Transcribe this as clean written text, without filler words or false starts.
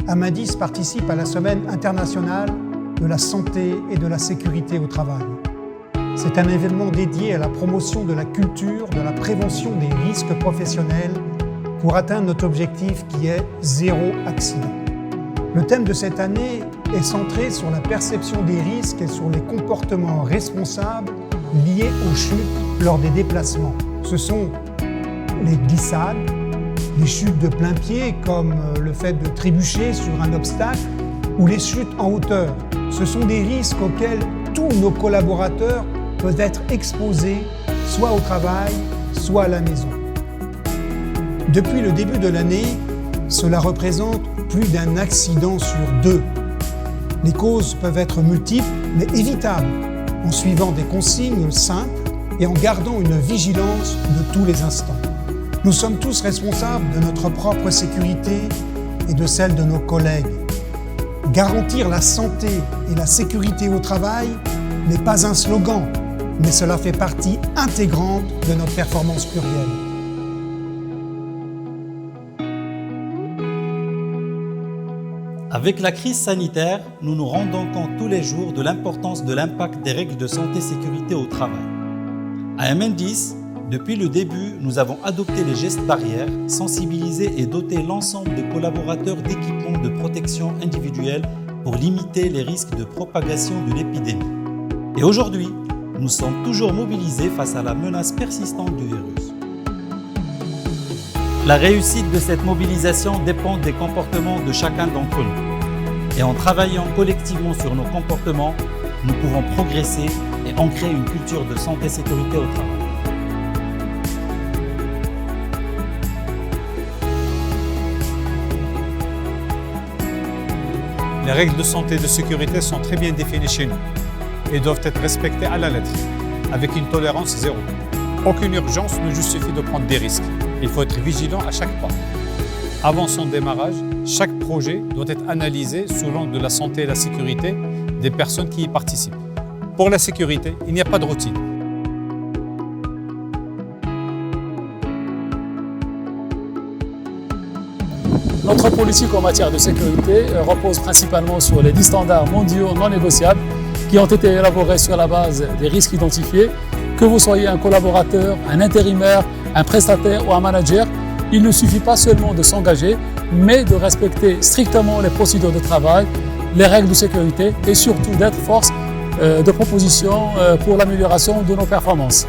Amindis participe à la Semaine internationale de la santé et de la sécurité au travail. C'est un événement dédié à la promotion de la culture, de la prévention des risques professionnels pour atteindre notre objectif qui est zéro accident. Le thème de cette année est centré sur la perception des risques et sur les comportements responsables liés aux chutes lors des déplacements. Ce sont les glissades, les chutes de plein pied comme le fait de trébucher sur un obstacle ou les chutes en hauteur. Ce sont des risques auxquels tous nos collaborateurs peuvent être exposés soit au travail, soit à la maison. Depuis le début de l'année, cela représente plus d'un accident sur 2. Les causes peuvent être multiples mais évitables en suivant des consignes simples et en gardant une vigilance de tous les instants. Nous sommes tous responsables de notre propre sécurité et de celle de nos collègues. Garantir la santé et la sécurité au travail n'est pas un slogan, mais cela fait partie intégrante de notre performance plurielle. Avec la crise sanitaire, nous nous rendons compte tous les jours de l'importance de l'impact des règles de santé et sécurité au travail. À Amindis, depuis le début, nous avons adopté les gestes barrières, sensibilisé et doté l'ensemble des collaborateurs d'équipements de protection individuelle pour limiter les risques de propagation de l'épidémie. Et aujourd'hui, nous sommes toujours mobilisés face à la menace persistante du virus. La réussite de cette mobilisation dépend des comportements de chacun d'entre nous. Et en travaillant collectivement sur nos comportements, nous pouvons progresser et ancrer une culture de santé et sécurité au travail. Les règles de santé et de sécurité sont très bien définies chez nous et doivent être respectées à la lettre, avec une tolérance zéro. Aucune urgence ne justifie de prendre des risques. Il faut être vigilant à chaque pas. Avant son démarrage, chaque projet doit être analysé sous l'angle de la santé et la sécurité des personnes qui y participent. Pour la sécurité, il n'y a pas de routine. Notre politique en matière de sécurité repose principalement sur les 10 standards mondiaux non négociables qui ont été élaborés sur la base des risques identifiés. Que vous soyez un collaborateur, un intérimaire, un prestataire ou un manager, il ne suffit pas seulement de s'engager, mais de respecter strictement les procédures de travail, les règles de sécurité et surtout d'être force de proposition pour l'amélioration de nos performances.